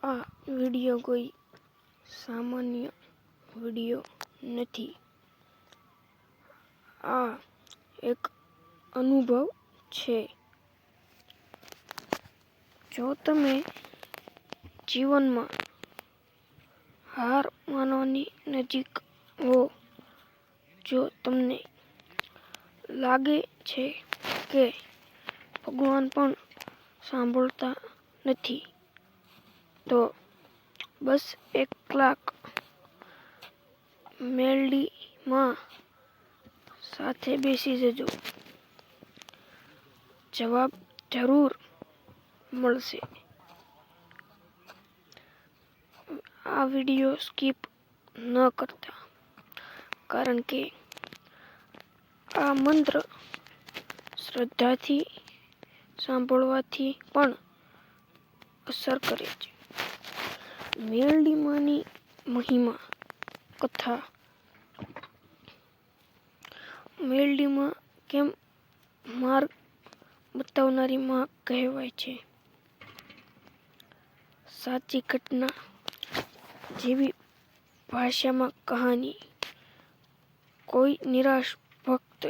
આ વિડિયો કોઈ સામાન્ય વિડિયો નથી. આ એક અનુભવ છે. જો તમે જીવનમાં હાર માનવાની નજીક હો, જો તમને લાગે છે કે ભગવાન પણ સાંભળતા નથી, તો બસ 1 કલાક મેલડીમાં સાથે બેસી જજો. જવાબ જરૂર મળશે. આ વિડિયો સ્કીપ ન કરતા, કારણ કે આ મંત્ર શ્રદ્ધાથી સાંભળવાથી પણ અસર કરે છે. મેલડીમાંની મહિમા કથા. મેલડીમાં કેમ માર્ગ બતાવનારી માં કહેવાય છે? સાચી ઘટના જેવી ભાષામાં કહાની. કોઈ નિરાશ ભક્ત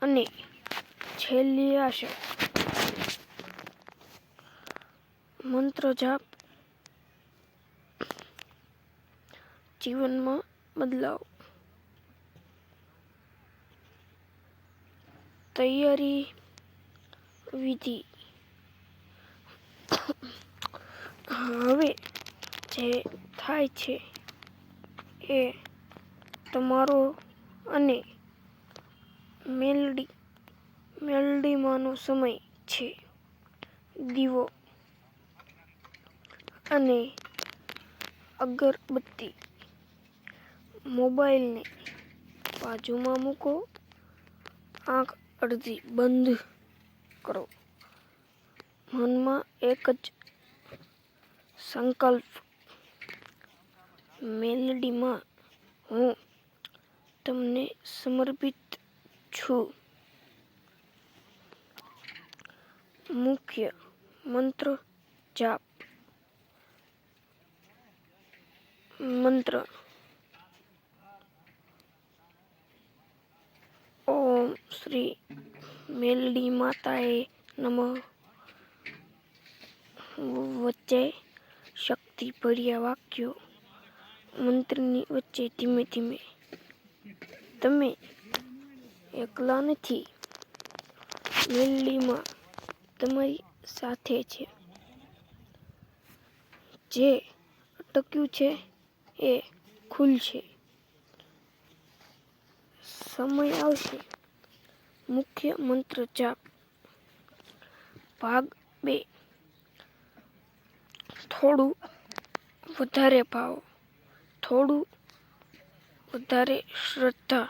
અને છેલ્લી આશા. મંત્ર જાપ જીવનમાં બદલાવ. તૈયારી વિધિ. હવે જે થાય છે એ તમારો અને મેલડીમાંનો સમય છે. દીવો અને અગરબત્તી. મોબાઈલને બાજુમાં મૂકો. આંખ અડધી બંધ કરો. મનમાં એક જ સંકલ્પ. મેલડીમાં, હું તમને સમર્પિત છું. મુખ્ય મંત્ર જાપ. મંત્ર: ઓમ શ્રી મેલડી માતાએ નમઃ. વચ્ચે શક્તિભર્યા વાક્યો. મંત્રની વચ્ચે ધીમે ધીમે. તમે એકલા નથી. મેલડીમાં તમારી સાથે છે. જે અટક્યું છે એ ખુલશે. સમય આવશે. મુખ્ય મંત્ર જાપ. ભાગ 2. થોડું વધારે ભાવ, થોડું વધારે શ્રદ્ધા.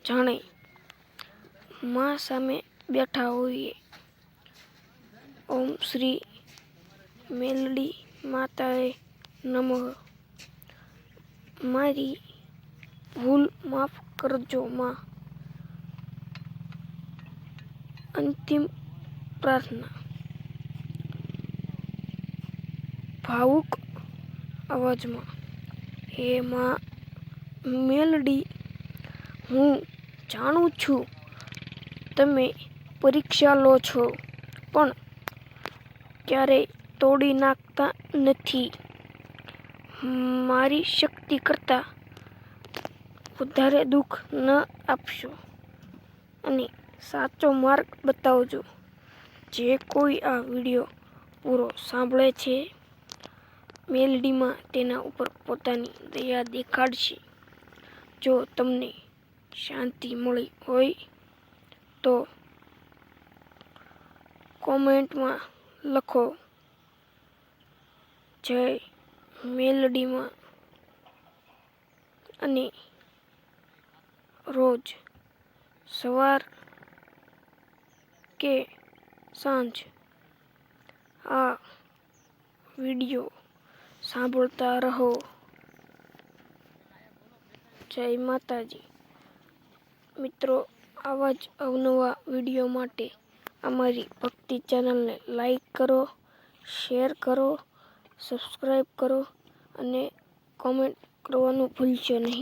જાણે માં સામે બેઠા હોઈએ. ઓમ શ્રી મેલડી માતાએ નમઃ. મારી ભૂલ માફ કરજો માં. અંતિમ પ્રાર્થના. ભાવુક અવાજમાં. હે માં મેલડી, હું જાણું છું તમે પરીક્ષા લો છો, પણ ક્યારેય તોડી નાખતા નથી. મારી શક્તિ કરતાં વધારે દુઃખ ન આપશો અને સાચો માર્ગ બતાવજો. જે કોઈ આ વિડિયો પૂરો સાંભળે છે, મેલડીમાં તેના ઉપર પોતાની દયા દેખાડશે. જો તમને શાંતિ મળી હોય તો કોમેન્ટમાં લખો, જય મેલડીમાં. અને રોજ સવાર કે સાંજ આ વિડિયો સાંભળતા રહો. જય માતાજી. મિત્રો, આવા જ અવનવા વિડિયો માટે અમારી ભક્તિ ચેનલને લાઈક કરો, શેર કરો, સબસ્ક્રાઈબ કરો અને કોમેન્ટ કરવાનું ભૂલશો નહીં.